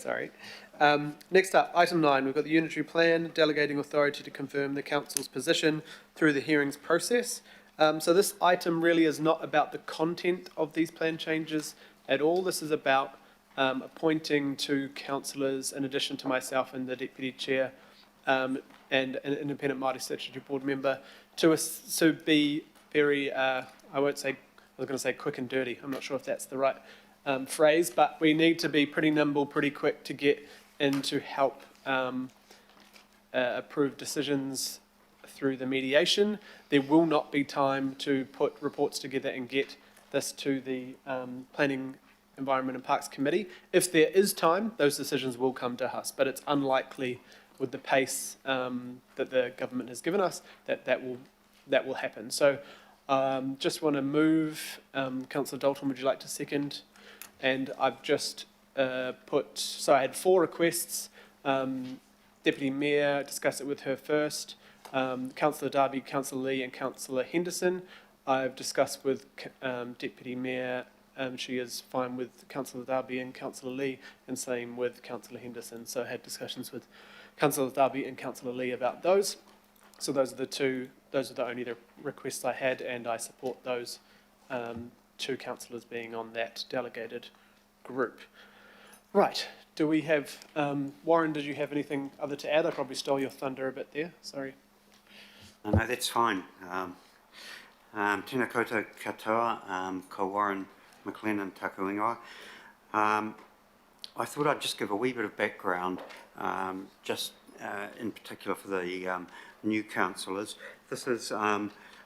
sorry. Next up, item 9, we've got the unitary plan, delegating authority to confirm the council's position through the hearings process. So this item really is not about the content of these plan changes at all. This is about appointing two councillors in addition to myself and the Deputy Chair and an independent Māori statutory board member to be very, I was going to say quick and dirty. I'm not sure if that's the right phrase, but we need to be pretty nimble, pretty quick to get in to help approve decisions through the mediation. There will not be time to put reports together and get this to the Planning, Environment and Parks Committee. If there is time, those decisions will come to us, but it's unlikely with the pace that the government has given us that will happen. So just want to move, Councillor Dalton, would you like to second? And I've just so I had 4 requests. Deputy Mayor, discuss it with her first. Councillor Darby, Councillor Lee and Councillor Henderson. I've discussed with Deputy Mayor, she is fine with Councillor Darby and Councillor Lee, and same with Councillor Henderson. So I had discussions with Councillor Darby and Councillor Lee about those. So those are the only requests I had, and I support those 2 councillors being on that delegated group. Right, do we have, Warren, did you have anything other to add? I probably stole your thunder a bit there, sorry. No, that's fine. Tēnā koutou katoa, ko Warren McLennan taku ingoa. I thought I'd just give a wee bit of background, in particular for the new councillors. This is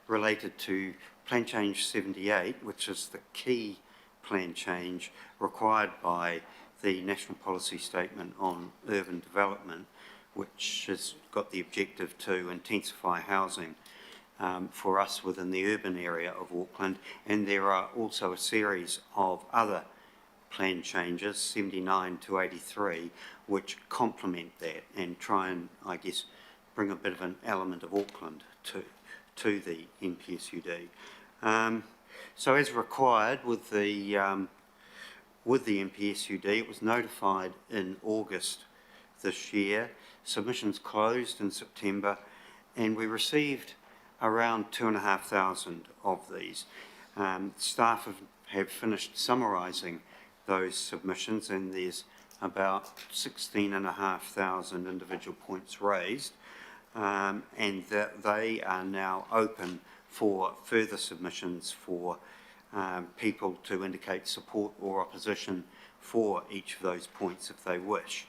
related to Plan Change 78, which is the key plan change required by the National Policy Statement on Urban Development, which has got the objective to intensify housing for us within the urban area of Auckland. And there are also a series of other plan changes, 79 to 83, which complement that and try and, I guess, bring a bit of an element of Auckland to the NPSUD. So as required with the NPSUD, it was notified in August this year. Submissions closed in September, and we received around 2,500 of these. Staff have finished summarising those submissions, and there's about 16,500 individual points raised, and that they are now open for further submissions for people to indicate support or opposition for each of those points if they wish.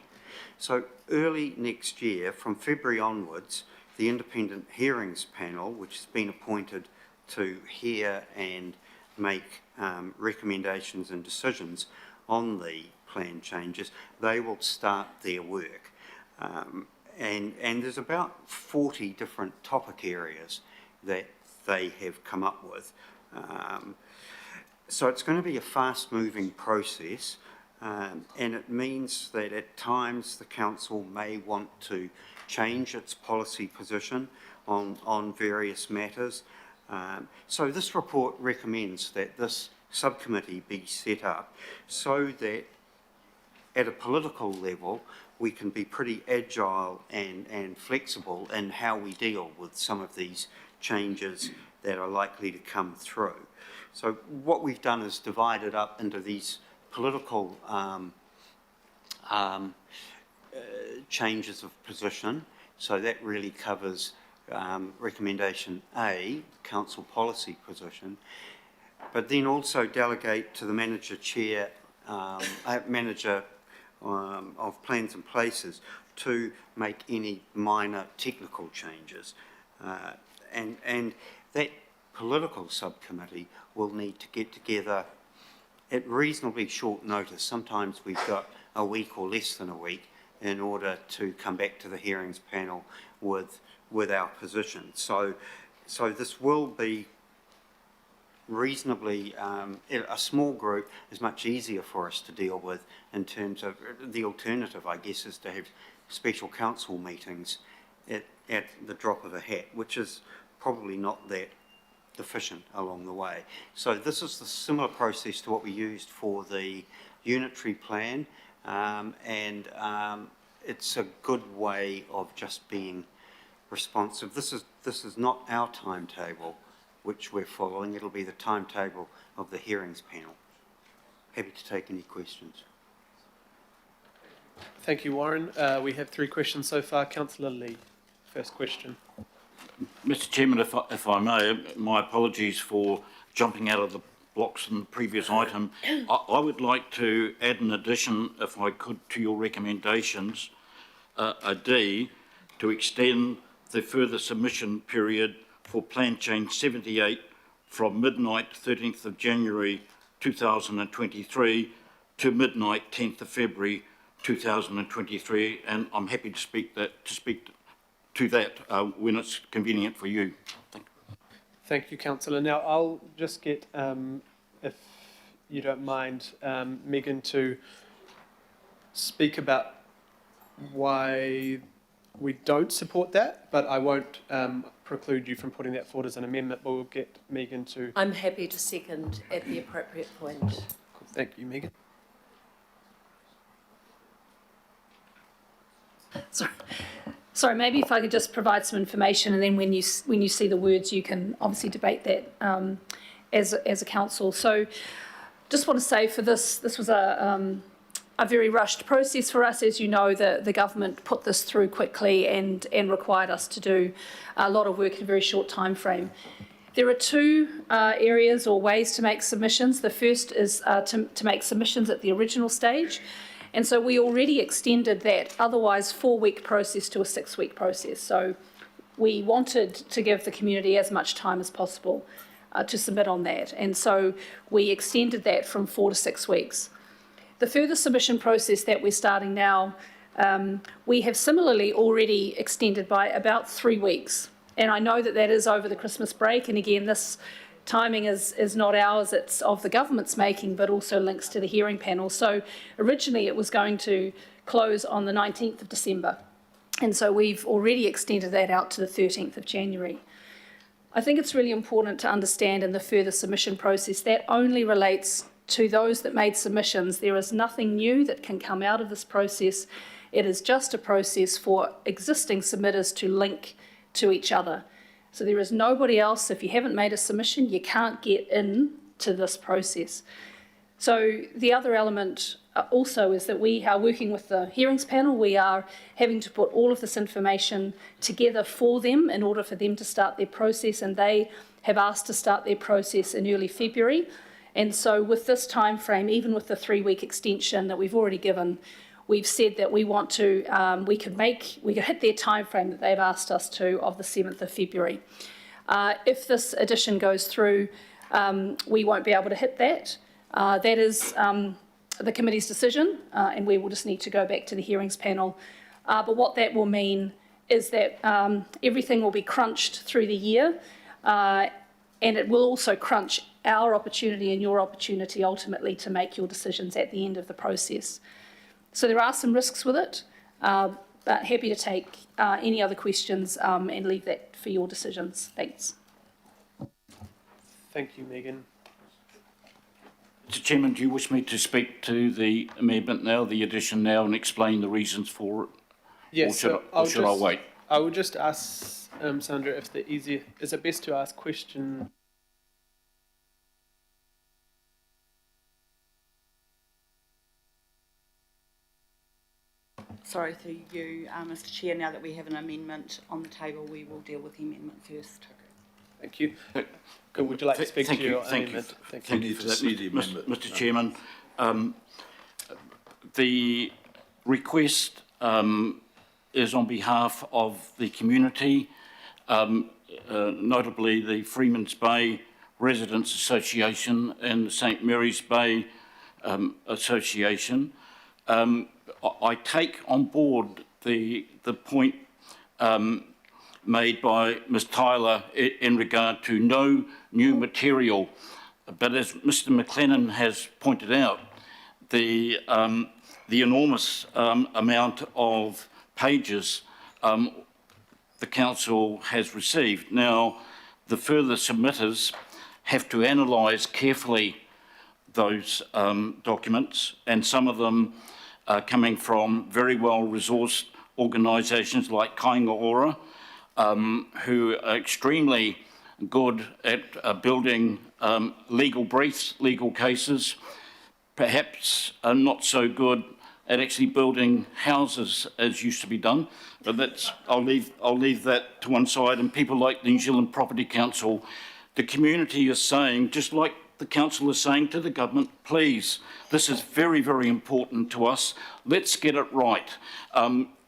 So early next year, from February onwards, the Independent Hearings Panel, which has been appointed to hear and make recommendations and decisions on the plan changes, they will start their work. And there's about 40 different topic areas that they have come up with. So it's going to be a fast-moving process, and it means that at times the council may want to change its policy position on various matters. So this report recommends that this subcommittee be set up so that at a political level we can be pretty agile and flexible in how we deal with some of these changes that are likely to come through. So what we've done is divided up into these political changes of position. So that really covers recommendation A, council policy position, but then also delegate to the manager chair, manager of plans and places to make any minor technical changes. And that political subcommittee will need to get together at reasonably short notice. Sometimes we've got a week or less than a week in order to come back to the hearings panel with our position. So this will be reasonably, a small group is much easier for us to deal with in terms of the alternative, I guess, is to have special council meetings at the drop of a hat, which is probably not that deficient along the way. So this is the similar process to what we used for the unitary plan. It's a good way of just being responsive. This is not our timetable which we're following. It'll be the timetable of the hearings panel. Happy to take any questions. Thank you, Warren. We have 3 questions so far. Councillor Lee, first question. Mr Chairman, if I may, my apologies for jumping out of the blocks in the previous item. I would like to add an addition, if I could, to your recommendations, a D, to extend the further submission period for Plan Change 78 from midnight 13th of January 2023 to midnight 10th of February 2023, and I'm happy to speak to that when it's convenient for you. Thank you, Councillor. Now, I'll just get, if you don't mind, Megan to speak about why we don't support that, but I won't preclude you from putting that forward as an amendment, but we'll get Megan to... I'm happy to second at the appropriate point. Cool. Thank you, Megan. Sorry, maybe if I could just provide some information, and then when you see the words, you can obviously debate that as a council. So, just want to say for this was a very rushed process for us. As you know, the government put this through quickly and required us to do a lot of work in a very short time frame. There are 2 areas or ways to make submissions. The first is to make submissions at the original stage. And so we already extended that otherwise 4-week process to a 6-week process. So we wanted to give the community as much time as possible to submit on that. And so we extended that from 4 to 6 weeks. The further submission process that we're starting now, we have similarly already extended by about 3 weeks. And I know that that is over the Christmas break. And again, this timing is not ours, it's of the government's making, but also links to the hearing panel. So originally it was going to close on the 19th of December. And so we've already extended that out to the 13th of January. I think it's really important to understand in the further submission process that only relates to those that made submissions. There is nothing new that can come out of this process. It is just a process for existing submitters to link to each other. So there is nobody else. If you haven't made a submission, you can't get in to this process. So the other element also is that we are working with the hearings panel. We are having to put all of this information together for them in order for them to start their process, and they have asked to start their process in early February. And so with this time frame, even with the 3-week extension that we've already given, we've said that we want to, we could hit their time frame that they've asked us to of the 7th of February. If this addition goes through, we won't be able to hit that. That is the committee's decision, and we will just need to go back to the hearings panel. But what that will mean is that everything will be crunched through the year, and it will also crunch our opportunity and your opportunity ultimately to make your decisions at the end of the process. So there are some risks with it, but happy to take any other questions and leave that for your decisions. Thanks. Thank you, Megan. Mr Chairman, do you wish me to speak to the amendment now, the addition now, and explain the reasons for it? Yes, or should I wait? I would just ask Sandra if is it best to ask question? Sorry, through you, Mr Chair, now that we have an amendment on the table, we will deal with the amendment first. Thank you. Good. Would you like to speak to your amendment? Thank you for that, Mr Chairman. The request is on behalf of the community, notably the Freeman's Bay Residents Association and the St Mary's Bay Association. I take on board the point made by Ms Tyler in regard to no new material, but as Mr McLennan has pointed out, the enormous amount of pages the council has received. Now, the further submitters have to analyse carefully those documents, and some of them coming from very well-resourced organisations like Kāinga Ora, who are extremely good at building legal briefs, legal cases, perhaps not so good at actually building houses as used to be done. But I'll leave that to one side. And people like the New Zealand Property Council, the community is saying, just like the council is saying to the government, please, this is very, very important to us. Let's get it right.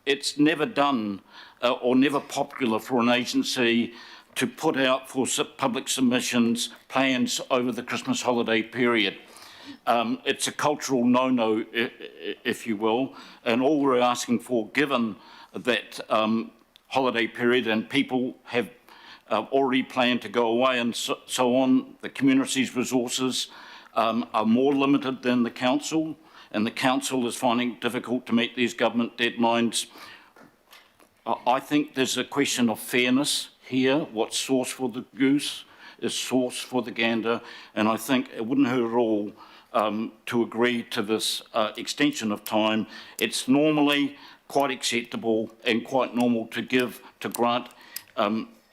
It's never done or never popular for an agency to put out for public submissions plans over the Christmas holiday period. It's a cultural no-no, if you will, and all we're asking for, given that holiday period and people have already planned to go away and so on, the community's resources are more limited than the council, and the council is finding it difficult to meet these government deadlines. I think there's a question of fairness here. What's sauce for the goose is sauce for the gander, and I think it wouldn't hurt at all to agree to this extension of time. It's normally quite acceptable and quite normal to grant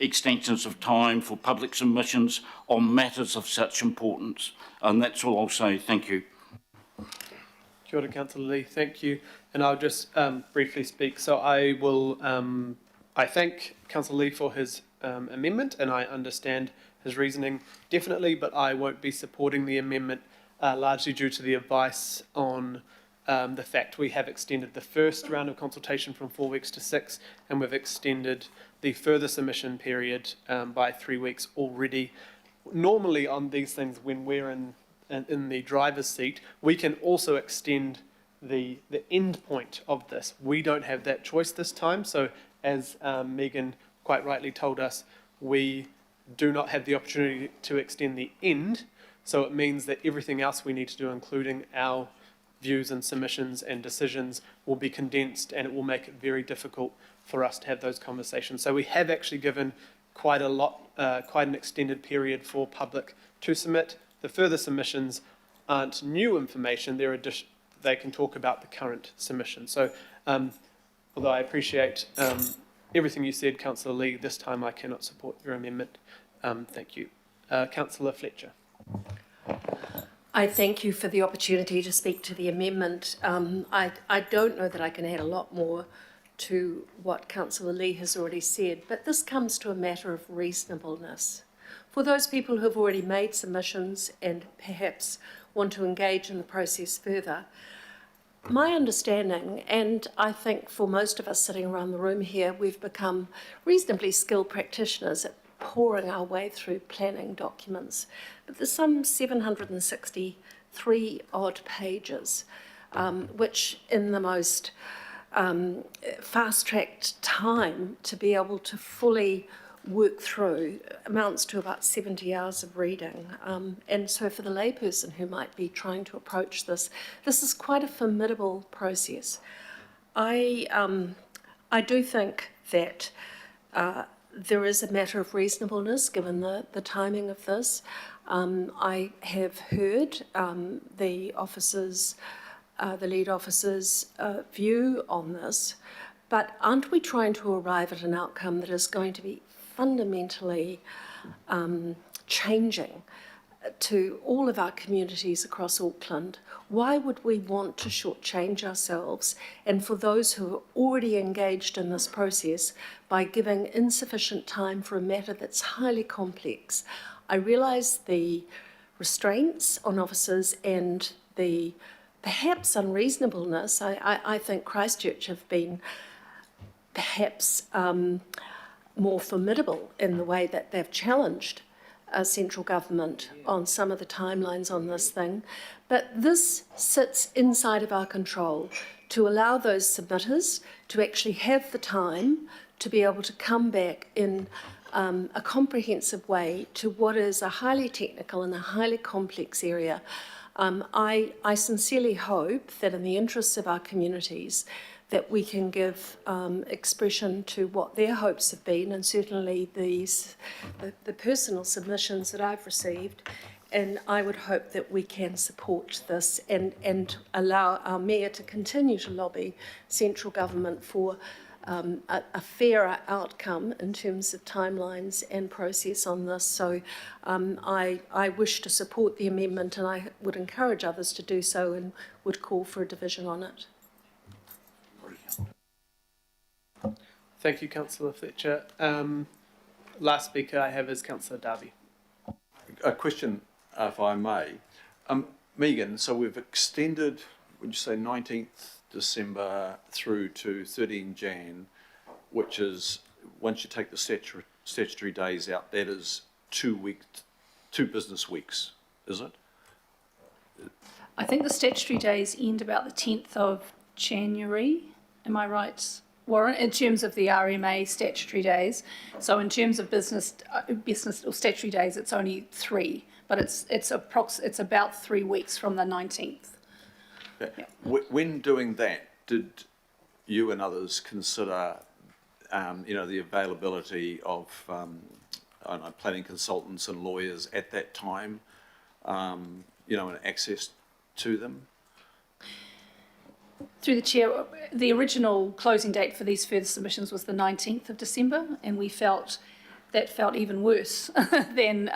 extensions of time for public submissions on matters of such importance. And that's all I'll say. Thank you. Kia ora, Councillor Lee. Thank you. And I'll just briefly speak. So I will, I thank Councillor Lee for his amendment, and I understand his reasoning definitely, but I won't be supporting the amendment largely due to the advice on the fact we have extended the first round of consultation from 4 weeks to 6, and we've extended the further submission period by 3 weeks already. Normally on these things, when we're in the driver's seat, we can also extend the end point of this. We don't have that choice this time, so as Megan quite rightly told us, we do not have the opportunity to extend the end, so it means that everything else we need to do, including our views and submissions and decisions, will be condensed, and it will make it very difficult for us to have those conversations. So we have actually given quite an extended period for public to submit. The further submissions aren't new information, they can talk about the current submission. So although I appreciate everything you said, Councillor Lee, this time I cannot support your amendment. Thank you. Councillor Fletcher. I thank you for the opportunity to speak to the amendment. I don't know that I can add a lot more to what Councillor Lee has already said, but this comes to a matter of reasonableness. For those people who have already made submissions and perhaps want to engage in the process further, my understanding, and I think for most of us sitting around the room here, we've become reasonably skilled practitioners at pouring our way through planning documents. But there's some 763 odd pages, which in the most fast-tracked time to be able to fully work through amounts to about 70 hours of reading. And so for the layperson who might be trying to approach this, this is quite a formidable process. I do think that there is a matter of reasonableness given the timing of this. I have heard the lead officer's view on this, but aren't we trying to arrive at an outcome that is going to be fundamentally changing to all of our communities across Auckland? Why would we want to shortchange ourselves, and for those who are already engaged in this process, by giving insufficient time for a matter that's highly complex? I realise the restraints on officers and the perhaps unreasonableness. I think Christchurch have been perhaps more formidable in the way that they've challenged central government on some of the timelines on this thing. But this sits inside of our control to allow those submitters to actually have the time to be able to come back in a comprehensive way to what is a highly technical and a highly complex area. I sincerely hope that in the interests of our communities that we can give expression to what their hopes have been, and certainly the personal submissions that I've received, And I would hope that we can support this and allow our mayor to continue to lobby central government for a fairer outcome in terms of timelines and process on this. So I wish to support the amendment, and I would encourage others to do so and would call for a division on it. Thank you, Councillor Fletcher. Last speaker I have is Councillor Darby. A question, if I may. Megan, so we've extended, would you say 19th December through to 13 Jan, which is, once you take the statutory days out, that is 2 business weeks, is it? I think the statutory days end about the 10th of January. Am I right, Warren? In terms of the RMA statutory days. So in terms of business or statutory days, it's only 3, but it's about 3 weeks from the 19th. Yeah. When doing that, did you and others consider, the availability of, planning consultants and lawyers at that time, and access to them? Through the chair, the original closing date for these further submissions was the 19th of December, and we felt even worse than,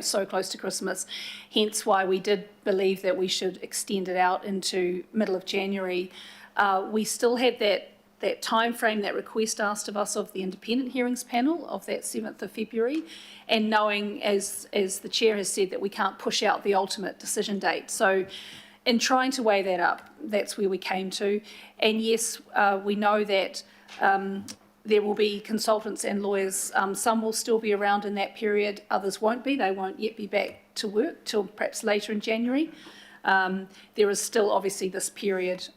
so close to Christmas. Hence why we did believe that we should extend it out into middle of January. We still had that time frame, that request asked of us of the independent hearings panel of that 7th of February, and knowing, as the chair has said, that we can't push out the ultimate decision date. So in trying to weigh that up, that's where we came to. And yes, we know that there will be consultants and lawyers. Some will still be around in that period, others won't be. They won't yet be back to work till perhaps later in January. There is still obviously this period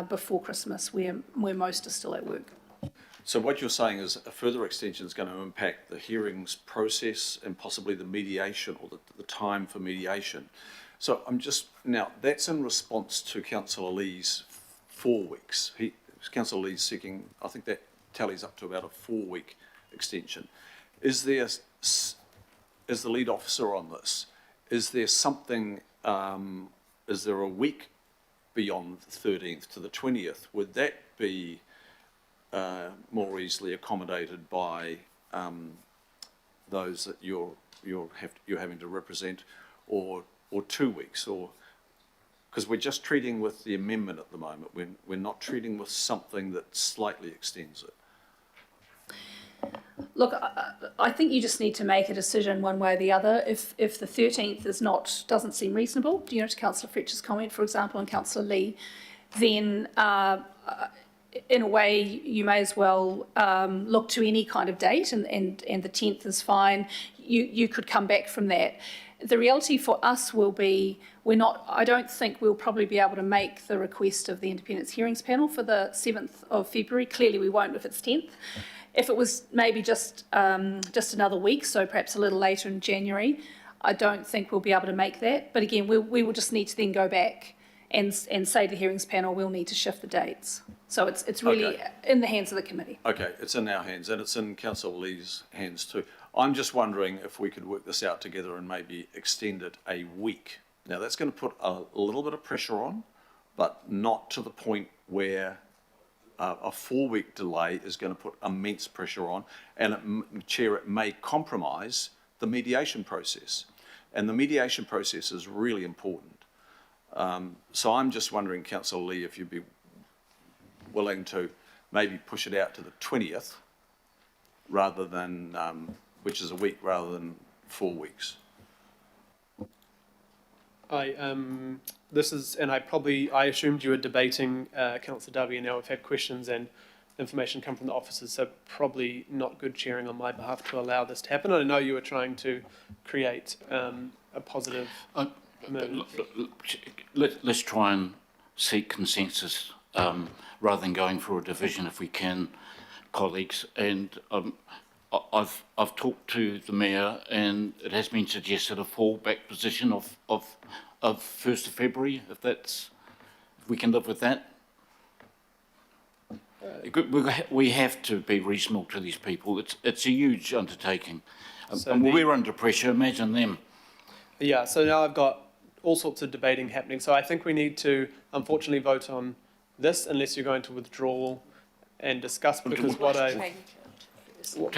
before Christmas where most are still at work. So what you're saying is a further extension is going to impact the hearings process and possibly the mediation or the time for mediation. So now that's in response to Councillor Lee's 4 weeks. Councillor Lee's seeking, I think that tallies up to about a 4-week extension. As the lead officer on this, is there something, is there a week beyond the 13th to the 20th? Would that be more easily accommodated by those that you're having to represent, or 2 weeks, or because we're just treating with the amendment at the moment. We're not treating with something that slightly extends it. Look, I think you just need to make a decision one way or the other. If the 13th doesn't seem reasonable, to Councillor Fletcher's comment, for example, and Councillor Lee, then in a way you may as well look to any kind of date, and the 10th is fine. You could come back from that. The reality for us will be I don't think we'll probably be able to make the request of the Independence Hearings Panel for the 7th of February. Clearly we won't if it's 10th. If it was maybe just another week, so perhaps a little later in January, I don't think we'll be able to make that. But again, we will just need to then go back and say to the hearings panel, we'll need to shift the dates. So it's really in the hands of the committee. Okay, it's in our hands, and it's in Councillor Lee's hands too. I'm just wondering if we could work this out together and maybe extend it a week. Now that's going to put a little bit of pressure on, but not to the point where a 4-week delay is going to put immense pressure on, and Chair, it may compromise the mediation process. And the mediation process is really important. So I'm just wondering, Councillor Lee, if you'd be willing to maybe push it out to the 20th, rather than, which is a week, rather than 4 weeks. I assumed you were debating Councillor Darby, and now we've had questions and information come from the officers, so probably not good chairing on my behalf to allow this to happen. I know you were trying to create a positive Let's try and seek consensus rather than going for a division if we can, colleagues. And I've talked to the mayor, and it has been suggested a fallback position of 1st of February, if we can live with that. We have to be reasonable to these people. It's a huge undertaking. And we're under pressure, imagine them. Yeah, so now I've got all sorts of debating happening. So I think we need to unfortunately vote on this unless you're going to withdraw and discuss, because what I... We'll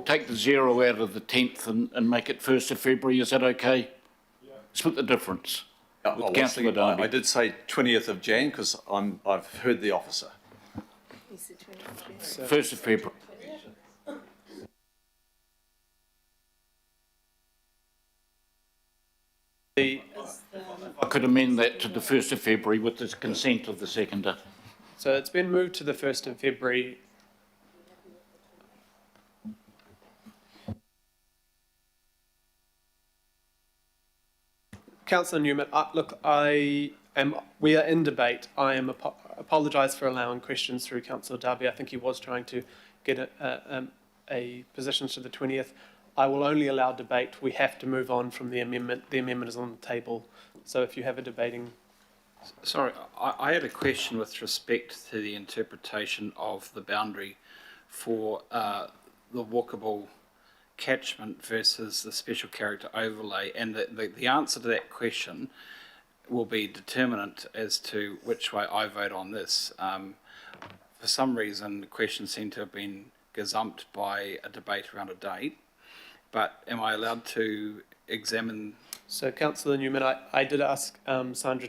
take the 0 out of the 10th and make it 1st of February, is that okay? Split the difference. Yeah, With well, councillor actually, I Darby. did say 20th of Jan because I've heard the officer. 1st of February. The, I could amend that to the 1st of February with the consent of the seconder. so it's been moved to the 1st of February. Councillor Newman, we are in debate. I am apologise for allowing questions through Councillor Darby. I think he was trying to get a position to the 20th. I will only allow debate. We have to move on from the amendment. The amendment is on the table. So if you have a debating... Sorry, I had a question with respect to the interpretation of the boundary for the walkable catchment versus the special character overlay, and the answer to that question will be determinant as to which way I vote on this. For some reason, the question seemed to have been gazumped by a debate around a date, but am I allowed to examine? So Councillor Newman, I did ask Sandra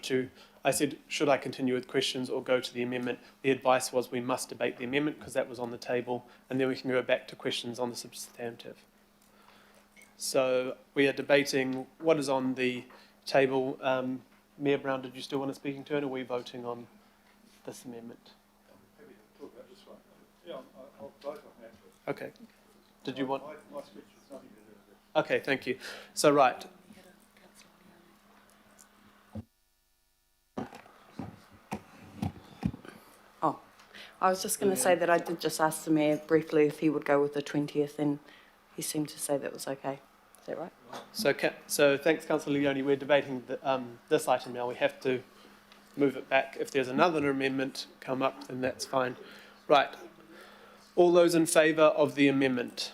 I said, should I continue with questions or go to the amendment? The advice was we must debate the amendment because that was on the table, and then we can go back to questions on the substantive. So we are debating what is on the table. Mayor Brown, did you still want to speak in turn, or are we voting on this amendment? I'll vote on that. Okay. Did you want... Okay, thank you. So, right. Oh, I was just going to say that I did just ask the mayor briefly if he would go with the 20th, and he seemed to say that was okay. Is that right? So thanks, Councillor Leone. We're debating this item now. We have to move it back. If there's another amendment come up, then that's fine. Right. All those in favour of the amendment?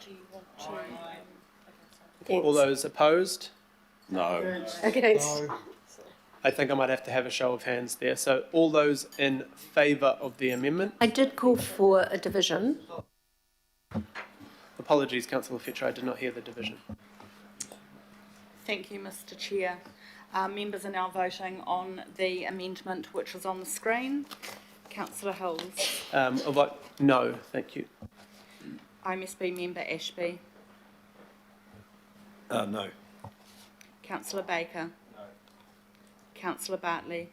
All those opposed? No. Against. I think I might have to have a show of hands there. So all those in favour of the amendment? I did call for a division. Apologies, Councillor Fletcher, I did not hear the division. Thank you, Mr. Chair. Members are now voting on the amendment which is on the screen. Councillor Hills. A vote no, thank you. IMSB member Ashby. No. Councillor Baker. No. Councillor Bartley.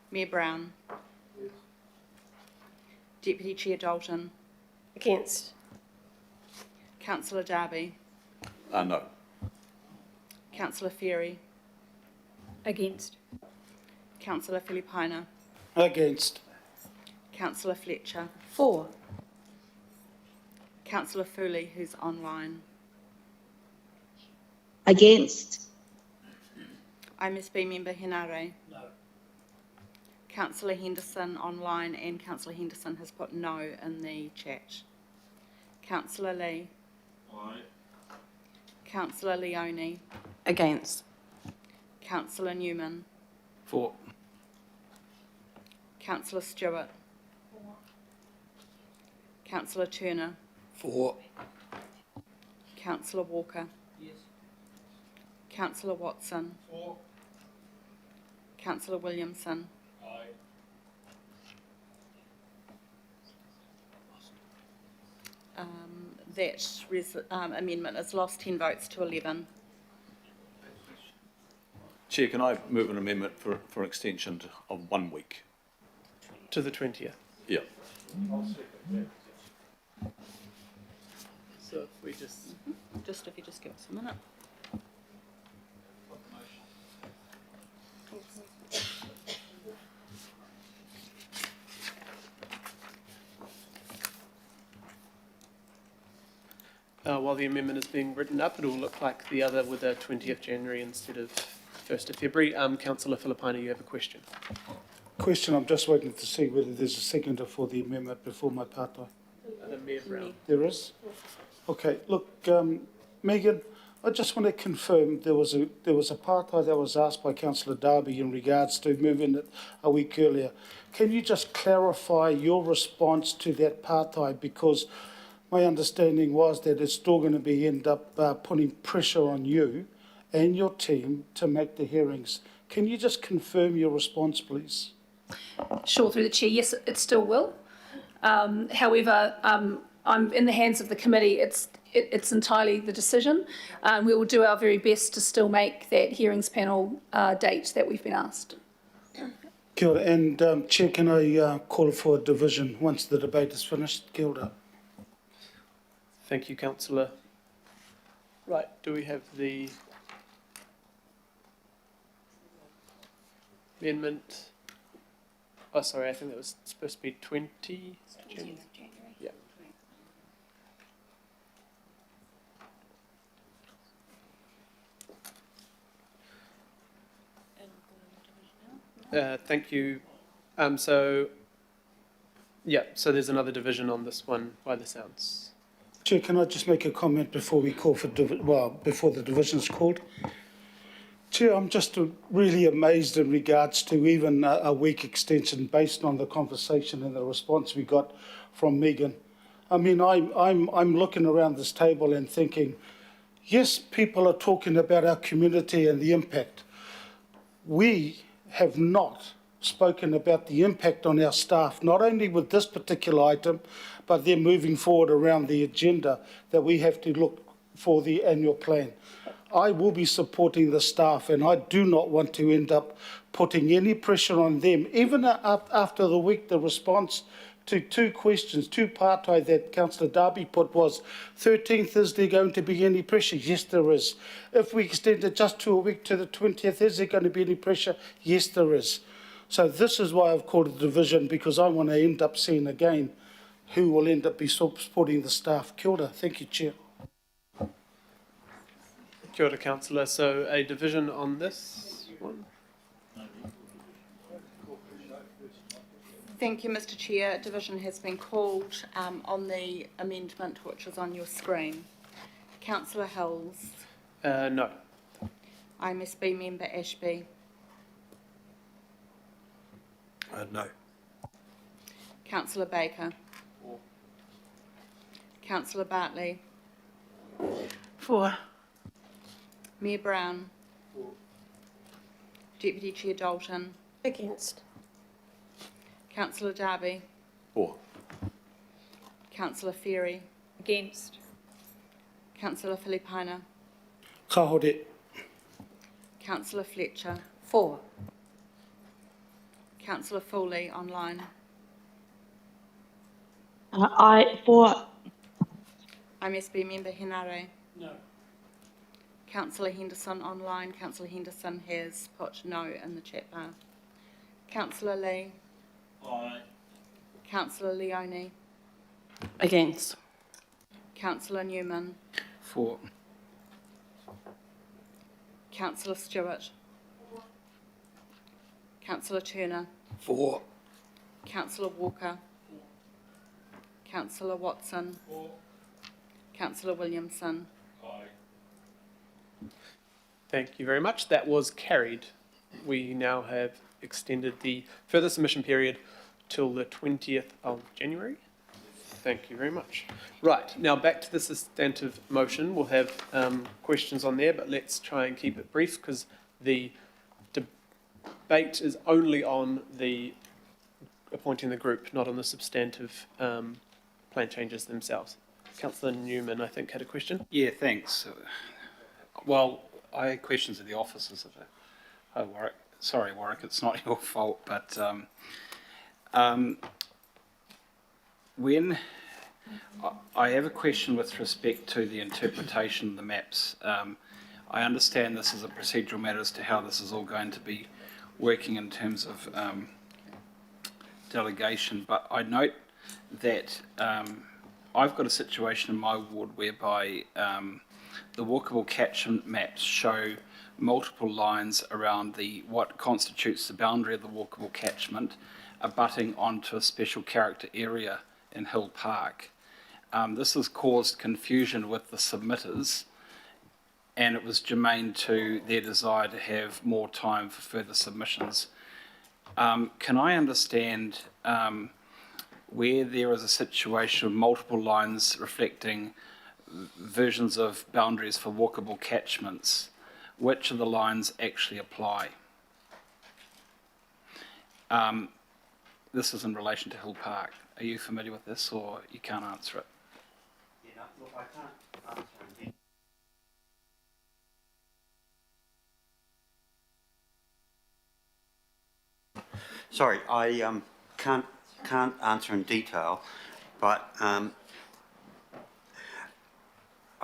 Mayor Brown. Yes. Deputy Chair Dalton. Against. Councillor Darby. No. Councillor Ferry. Against. Councillor Filipina. Against. Councillor Fletcher. For. Councillor Foley, who's online. Against. IMSB member Henare. No. Councillor Henderson online, and Councillor Henderson has put no in the chat. Councillor Lee. Aye. Councillor Leone. Against. Councillor Newman. For. Councillor Stewart. Councillor Turner. For. Councillor Walker. Yes. Councillor Watson. For. Councillor Williamson. Aye. That amendment has lost 10 votes to 11. Chair, can I move an amendment for an extension of 1 week? To the 20th. Yeah. I'll second that. So if we just... If you just give us a minute. While the amendment is being written up, it will look like the other with a 20th January instead of 1st of February. Councillor Filipina, you have a question. Question, I'm just waiting to see whether there's a seconder for the amendment before my part. Mayor Brown. There is? Okay, look, Megan, I just want to confirm there was a apartheid that was asked by Councillor Darby in regards to moving it a week earlier. Can you just clarify your response to that apartheid? Because my understanding was that it's still going to be end up putting pressure on you and your team to make the hearings. Can you just confirm your response, please? Sure, through the chair, yes, it still will. However, I'm in the hands of the committee. It's entirely the decision. We will do our very best to still make that hearings panel date that we've been asked. Kia ora. And Chair, can I call for a division once the debate is finished? Kia ora. Thank you, councillor. Right, do we have the amendment? Oh, sorry, I think that was supposed to be 20 January. Yeah. Thank you. So there's another division on this one by the sounds. Chair, can I just make a comment before we call for, before the division is called? Chair, I'm just really amazed in regards to even a week extension based on the conversation and the response we got from Megan. I mean, I'm looking around this table and thinking, yes, people are talking about our community and the impact. We have not spoken about the impact on our staff, not only with this particular item, but then moving forward around the agenda that we have to look for the annual plan. I will be supporting the staff, and I do not want to end up putting any pressure on them. Even after the week, the response to two questions, two partai that Councillor Darby put was, 13th, is there going to be any pressure? Yes, there is. If we extend it just to a week to the 20th, is there going to be any pressure? Yes, there is. So this is why I've called it a division, because I want to end up seeing again who will end up be supporting the staff. Kia ora. Thank you, Chair. Kia ora, councillor. So a division on this one? Thank you, Mr Chair. Division has been called on the amendment which is on your screen. Councillor Hills. No. IMSB member Ashby. No. Councillor Baker. Councillor Bartley. For. Mayor Brown. Deputy Chair Dalton. Against. Councillor Darby. For. Councillor Ferry. Against. Councillor Filipina. Ka hore. Councillor Fletcher. For. Councillor Foley online. For. IMSB member Henare. No. Councillor Henderson online. Councillor Henderson has put no in the chat bar. Councillor Lee. Aye. Councillor Leone. Against. Councillor Newman. For. Councillor Stewart. Councillor Turner. For. Councillor Walker. Councillor Watson. Councillor Williamson. Thank you very much. That was carried. We now have extended the further submission period till the 20th of January. Thank you very much. Right, now back to the substantive motion. We'll have questions on there, but let's try and keep it brief because the debate is only on the appointing the group, not on the substantive plan changes themselves. Councillor Newman, I think, had a question. Yeah, thanks. Well, I had questions of the officers of it. Oh, Warwick. Sorry, Warwick, it's not your fault, but when I have a question with respect to the interpretation of the maps. I understand this is a procedural matter as to how this is all going to be working in terms of delegation, but I note that I've got a situation in my ward whereby the walkable catchment maps show multiple lines around what constitutes the boundary of the walkable catchment abutting onto a special character area in Hill Park. This has caused confusion with the submitters, and it was germane to their desire to have more time for further submissions. Can I understand where there is a situation of multiple lines reflecting versions of boundaries for walkable catchments, which of the lines actually apply? This is in relation to Hill Park. Are you familiar with this, or you can't answer it? Yeah, look, I can't answer indeed. Sorry, I can't answer in detail, but I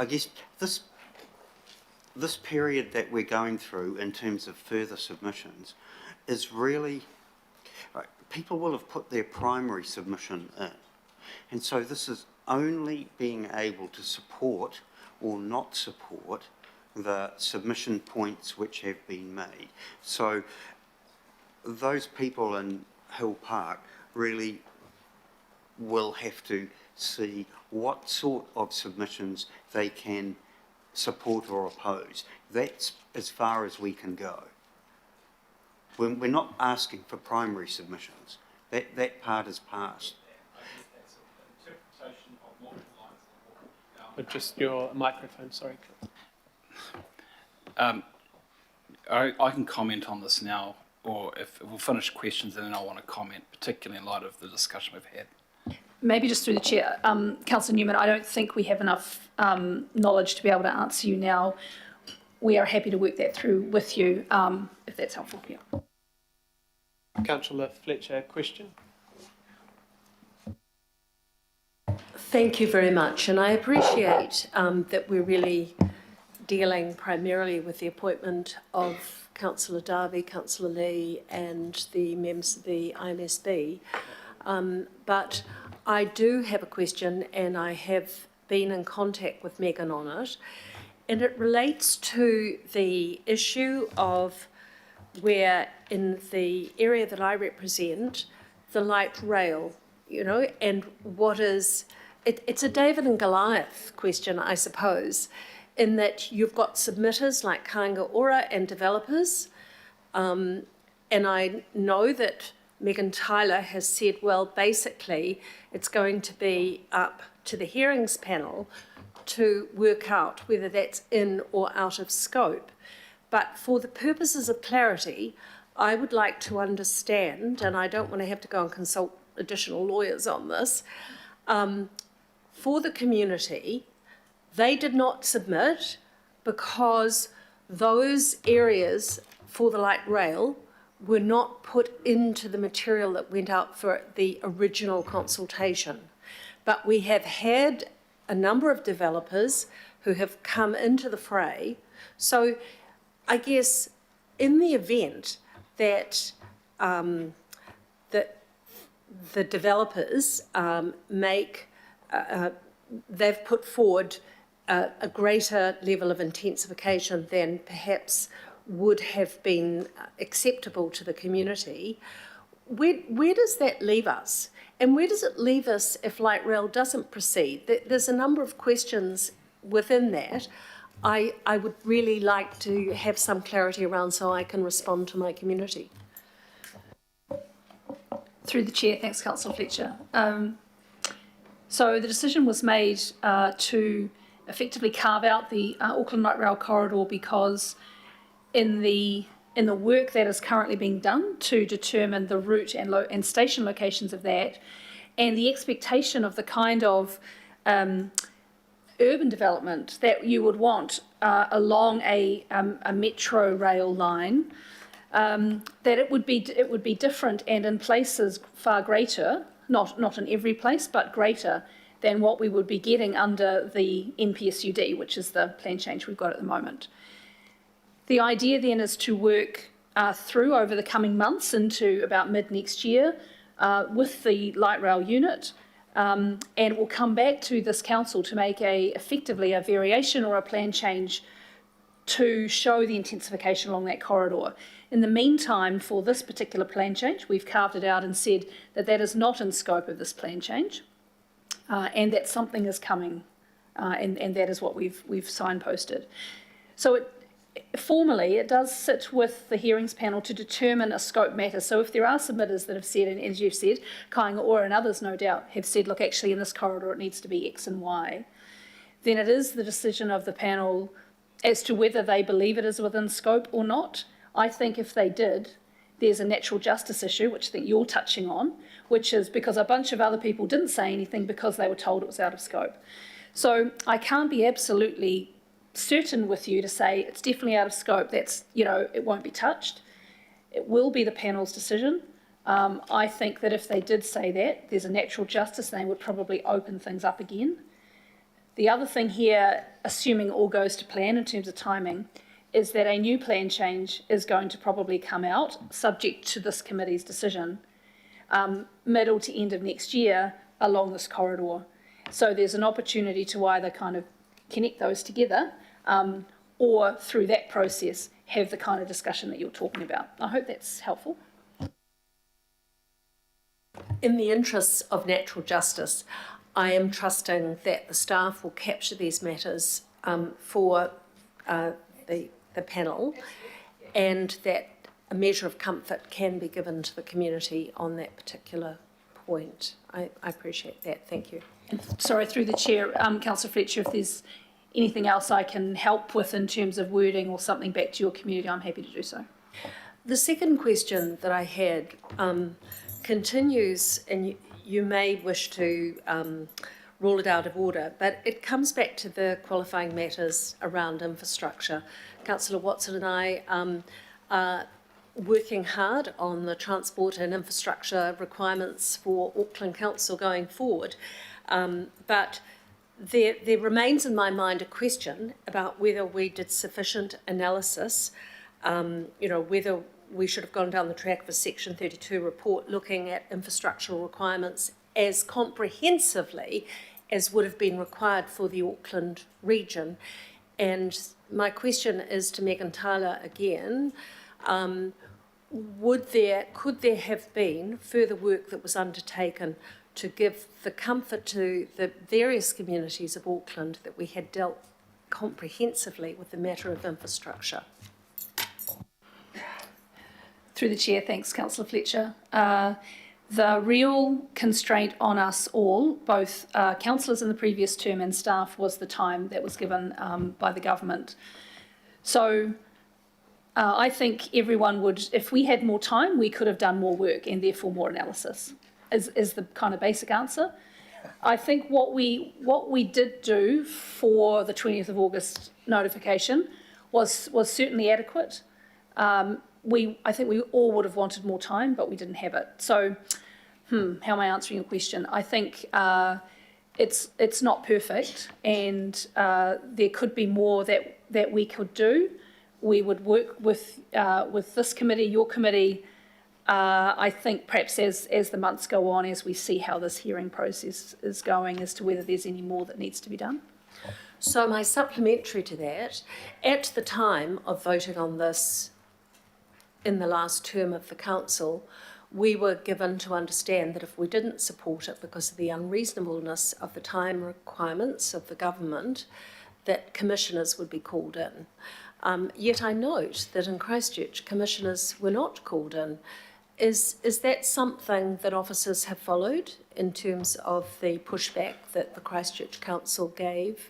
guess this period that we're going through in terms of further submissions is really, people will have put their primary submission in, and so this is only being able to support or not support the submission points which have been made. So those people in Hill Park really will have to see what sort of submissions they can support or oppose. That's as far as we can go. We're not asking for primary submissions. That part is passed. But just your microphone, sorry. I can comment on this now, or if we'll finish questions and then I want to comment, particularly in light of the discussion we've had. Maybe just through the chair, Councillor Newman, I don't think we have enough knowledge to be able to answer you now. We are happy to work that through with you, if that's helpful. Yeah. Councillor Fletcher, question? Thank you very much, and I appreciate that we're really dealing primarily with the appointment of Councillor Darby, Councillor Lee and the members of the IMSB. But I do have a question, and I have been in contact with Megan on it, and it relates to the issue of where in the area that I represent, the light rail, you know, and what is, it's a David and Goliath question, I suppose, in that you've got submitters like Kāinga Ora and developers, and I know that Megan Tyler has said, well, basically, it's going to be up to the hearings panel to work out whether that's in or out of scope. But for the purposes of clarity, I would like to understand, and I don't want to have to go and consult additional lawyers on this, for the community, they did not submit because those areas for the light rail were not put into the material that went out for the original consultation. But we have had a number of developers who have come into the fray. So I guess in the event that the developers they've put forward a greater level of intensification than perhaps would have been acceptable to the community, where does that leave us? And where does it leave us if light rail doesn't proceed? There's a number of questions within that I would really like to have some clarity around so I can respond to my community. Through the chair, thanks, Councillor Fletcher. So the decision was made to effectively carve out the Auckland Light Rail corridor because in the work that is currently being done to determine the route and station locations of that, and the expectation of the kind of urban development that you would want along a metro rail line, that it would be different and in places far greater, not in every place, but greater than what we would be getting under the NPSUD, which is the plan change we've got at the moment. The idea then is to work through over the coming months into about mid next year with the light rail unit, and we'll come back to this council to make effectively a variation or a plan change to show the intensification along that corridor. In the meantime, for this particular plan change, we've carved it out and said that that is not in scope of this plan change, and that something is coming, and that is what we've signposted. So formally, it does sit with the hearings panel to determine a scope matter. So if there are submitters that have said, and as you've said, Kāinga Ora and others no doubt have said, look, actually in this corridor it needs to be X and Y, then it is the decision of the panel as to whether they believe it is within scope or not. I think if they did, there's a natural justice issue, which I think you're touching on, which is because a bunch of other people didn't say anything because they were told it was out of scope. So I can't be absolutely certain with you to say it's definitely out of scope, that's, it won't be touched. It will be the panel's decision. I think that if they did say that, there's a natural justice, they would probably open things up again. The other thing here, assuming all goes to plan in terms of timing, is that a new plan change is going to probably come out, subject to this committee's decision, middle to end of next year along this corridor. So there's an opportunity to either kind of connect those together or through that process have the kind of discussion that you're talking about. I hope that's helpful. In the interests of natural justice, I am trusting that the staff will capture these matters for the panel, and that a measure of comfort can be given to the community on that particular point. I appreciate that. Thank you. Sorry, through the chair, Councillor Fletcher, if there's anything else I can help with in terms of wording or something back to your community, I'm happy to do so. The second question that I had continues, and you may wish to rule it out of order, but it comes back to the qualifying matters around infrastructure. Councillor Watson and I are working hard on the transport and infrastructure requirements for Auckland Council going forward, but there remains in my mind a question about whether we did sufficient analysis, whether we should have gone down the track of a Section 32 report looking at infrastructural requirements as comprehensively as would have been required for the Auckland region. And my question is to Megan Tyler again, could there have been further work that was undertaken to give the comfort to the various communities of Auckland that we had dealt comprehensively with the matter of infrastructure? Through the chair, thanks, Councillor Fletcher. The real constraint on us all, both councillors in the previous term and staff, was the time that was given by the government. So I think everyone would, if we had more time, we could have done more work and therefore more analysis, is the kind of basic answer. I think what we did do for the 20th of August notification was certainly adequate. I think we all would have wanted more time, but we didn't have it. So, how am I answering your question? I think it's not perfect, and there could be more that we could do. We would work with this committee, your committee. I think perhaps as the months go on, as we see how this hearing process is going, as to whether there's any more that needs to be done. So my supplementary to that, at the time of voting on this in the last term of the council, we were given to understand that if we didn't support it because of the unreasonableness of the time requirements of the government, that commissioners would be called in. Yet I note that in Christchurch, commissioners were not called in. Is that something that officers have followed in terms of the pushback that the Christchurch Council gave?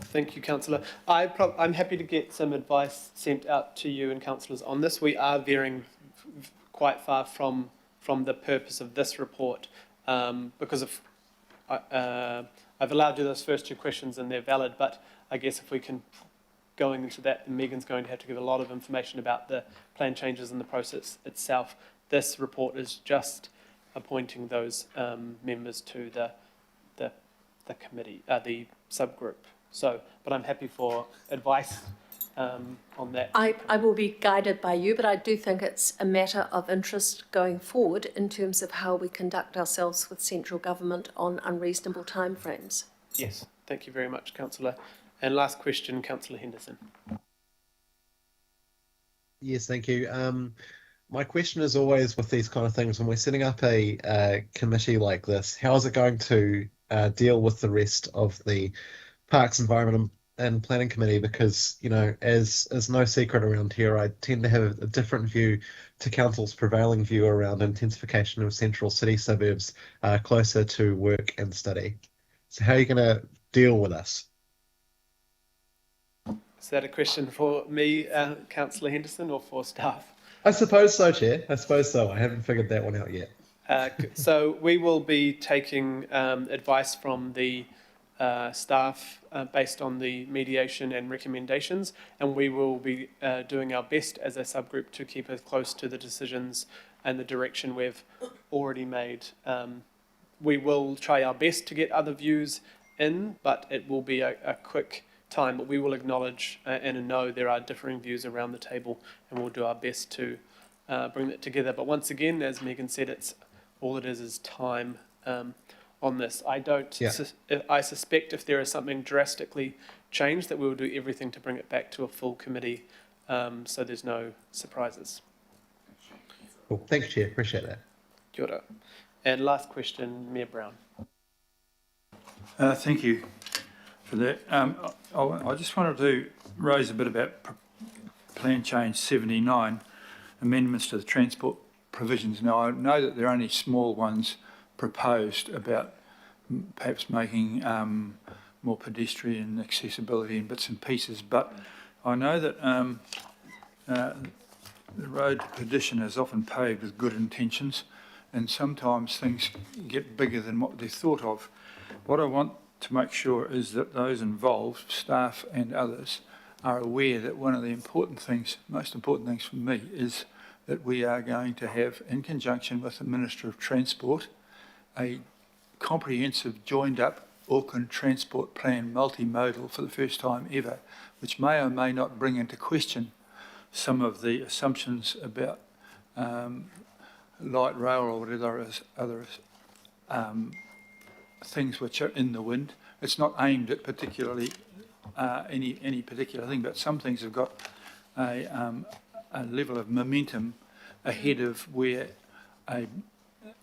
Thank you, Councillor. I'm happy to get some advice sent out to you and councillors on this. We are veering quite far from the purpose of this report because of I've allowed you those first two questions and they're valid, but I guess if we can going into that, Megan's going to have to give a lot of information about the plan changes in the process itself. This report is just appointing those members to the committee, the subgroup. So, but I'm happy for advice on that. I will be guided by you, but I do think it's a matter of interest going forward in terms of how we conduct ourselves with central government on unreasonable timeframes. Yes, thank you very much, Councillor. And last question, Councillor Henderson. Yes, thank you. My question is always with these kind of things, when we're setting up a committee like this, how is it going to deal with the rest of the Parks, Environment and planning committee because, you know, as is no secret around here, I tend to have a different view to council's prevailing view around intensification of central city suburbs closer to work and study. So how are you going to deal with us? Is that a question for me, Councillor Henderson, or for staff? I suppose so, Chair. I suppose so. I haven't figured that one out yet. So we will be taking advice from the staff based on the mediation and recommendations, and we will be doing our best as a subgroup to keep us close to the decisions and the direction we've already made. We will try our best to get other views in, but it will be a quick time, but we will acknowledge and know there are differing views around the table, and we'll do our best to bring that together. But once again, as Megan said, it's all it is time on this. I suspect if there is something drastically changed, that we will do everything to bring it back to a full committee, so there's no surprises. Cool. Thanks, Chair. Appreciate that. Kia ora. And last question, Mayor Brown. Thank you for that. I just wanted to raise a bit about Plan Change 79, amendments to the transport provisions. Now, I know that there are only small ones proposed about perhaps making more pedestrian accessibility in bits and pieces, but I know that the road to perdition is often paved with good intentions, and sometimes things get bigger than what they're thought of. What I want to make sure is that those involved, staff and others, are aware that one of the important things, most important things for me, is that we are going to have, in conjunction with the Minister of Transport, a comprehensive joined-up Auckland Transport Plan multimodal for the first time ever, which may or may not bring into question some of the assumptions about light rail or whatever other things which are in the wind. It's not aimed at particularly any particular thing, but some things have got a level of momentum ahead of where a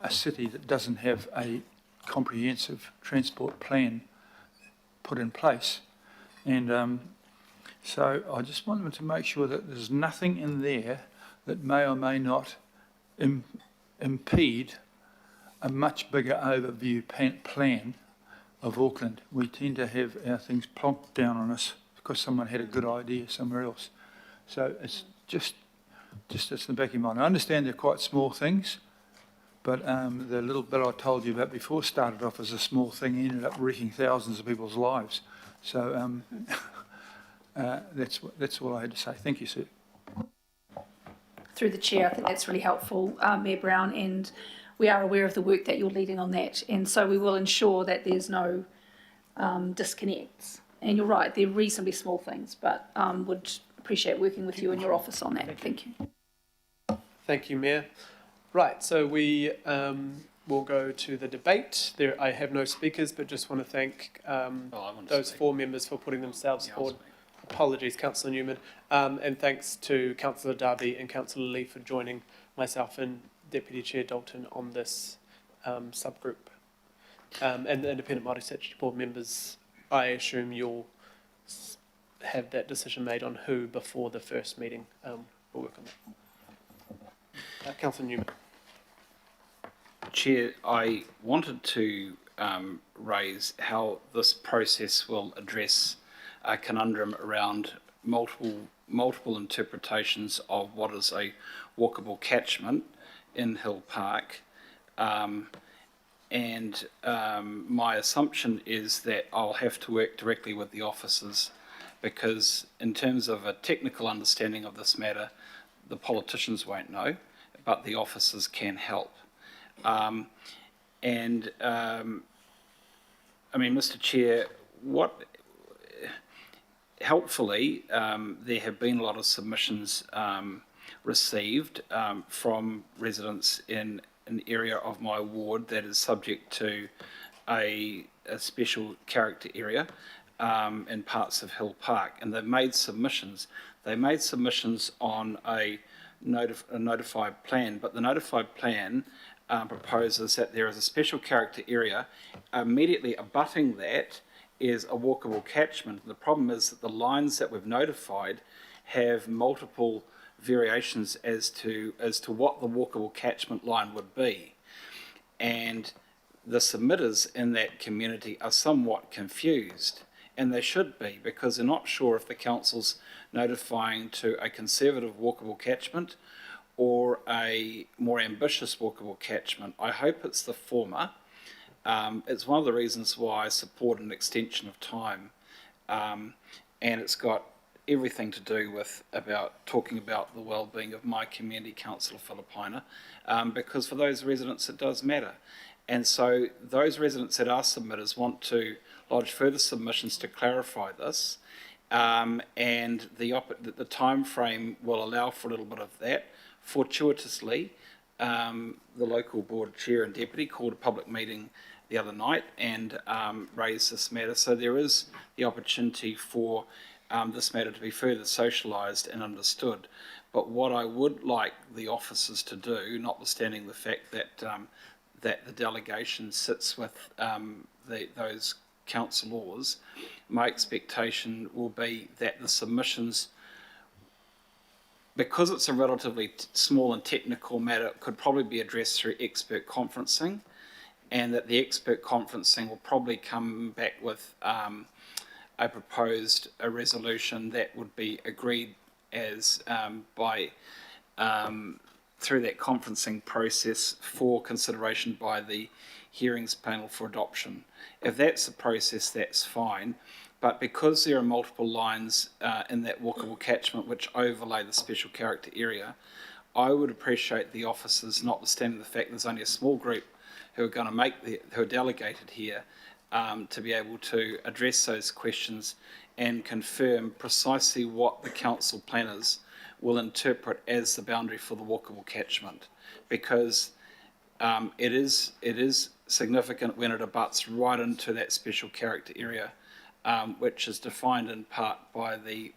city that doesn't have a comprehensive transport plan put in place. And so I just want them to make sure that there's nothing in there that may or may not impede a much bigger overview plan of Auckland. We tend to have our things plonked down on us because someone had a good idea somewhere else. So it's just it's in the back of your mind. I understand they're quite small things, but the little bit I told you about before started off as a small thing and ended up wrecking thousands of people's lives. So that's all I had to say. Thank you, sir. Through the chair, I think that's really helpful, Mayor Brown, and we are aware of the work that you're leading on that, and so we will ensure that there's no disconnects. And you're right, they're reasonably small things, but would appreciate working with you in your office on that. Thank you. Thank you, Mayor. Right, so we will go to the debate. I have no speakers, but just want to thank those 4 members for putting themselves forward. Apologies, Councillor Newman, and thanks to Councillor Darby and Councillor Lee for joining myself and Deputy Chair Dalton on this subgroup. And the Independent Māori Statutory Board members, I assume you'll have that decision made on who before the first meeting. We'll work on that. Councillor Newman. Chair, I wanted to raise how this process will address a conundrum around multiple interpretations of what is a walkable catchment in Hill Park. And my assumption is that I'll have to work directly with the officers, because in terms of a technical understanding of this matter, the politicians won't know, but the officers can help. I mean, Mr. Chair, helpfully, there have been a lot of submissions received from residents in an area of my ward that is subject to a special character area in parts of Hill Park, and they've made submissions. They made submissions on a notified plan, but the notified plan proposes that there is a special character area immediately abutting that, is a walkable catchment. The problem is that the lines that we've notified have multiple variations as to what the walkable catchment line would be. And the submitters in that community are somewhat confused, and they should be, because they're not sure if the council's notifying to a conservative walkable catchment or a more ambitious walkable catchment. I hope it's the former. It's one of the reasons why I support an extension of time, and it's got everything to do with talking about the well-being of my community, Councillor Filipina, because for those residents it does matter. And so those residents that are submitters want to lodge further submissions to clarify this, and the time frame will allow for a little bit of that. Fortuitously, the local board chair and deputy called a public meeting the other night and raised this matter. So there is the opportunity for this matter to be further socialised and understood. But what I would like the officers to do, notwithstanding the fact that that the delegation sits with those councillors, my expectation will be that the submissions, because it's a relatively small and technical matter, could probably be addressed through expert conferencing, and that the expert conferencing will probably come back with a proposed resolution that would be agreed as through that conferencing process for consideration by the hearings panel for adoption. If that's the process, that's fine. But because there are multiple lines in that walkable catchment which overlay the special character area, I would appreciate the officers, notwithstanding the fact there's only a small group who are going to who are delegated here, to be able to address those questions and confirm precisely what the council planners will interpret as the boundary for the walkable catchment, because it is significant when it abuts right into that special character area, which is defined in part by the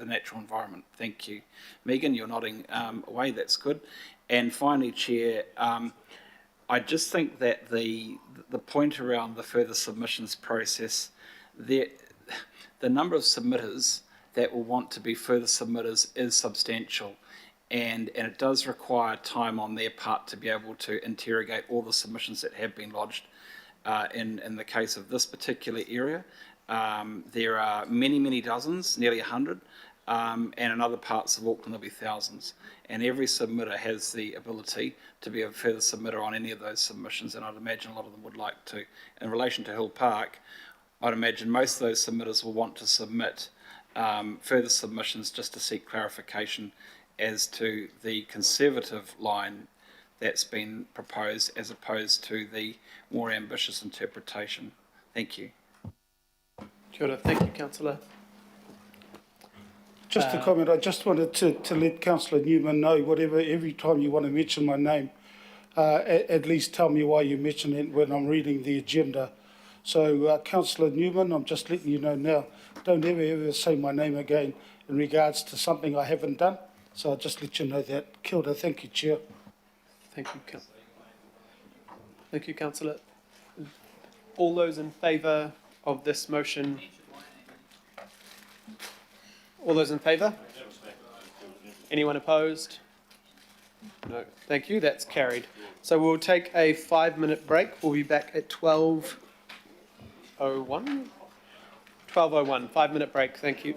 natural environment. Thank you. Megan, you're nodding away, that's good. And finally, Chair, I just think that the point around the further submissions process, the number of submitters that will want to be further submitters is substantial, and it does require time on their part to be able to interrogate all the submissions that have been lodged. In the case of this particular area, there are many dozens, nearly 100, and in other parts of Auckland there'll be thousands, and every submitter has the ability to be a further submitter on any of those submissions, and I'd imagine a lot of them would like to. In relation to Hill Park, I'd imagine most of those submitters will want to submit further submissions just to seek clarification as to the conservative line that's been proposed as opposed to the more ambitious interpretation. Thank you. Kia ora. Thank you, Councillor. Just a comment, I just wanted to let Councillor Newman know, every time you want to mention my name, at least tell me why you mention it when I'm reading the agenda. So, Councillor Newman, I'm just letting you know now, don't ever say my name again in regards to something I haven't done. So I'll just let you know that. Kia ora. Thank you, Chair. Thank you, Councillor. All those in favour of this motion? All those in favour? Anyone opposed? No. Thank you. That's carried. So we'll take a 5-minute break. We'll be back at 12:01. 12:01. 5-minute break. Thank you.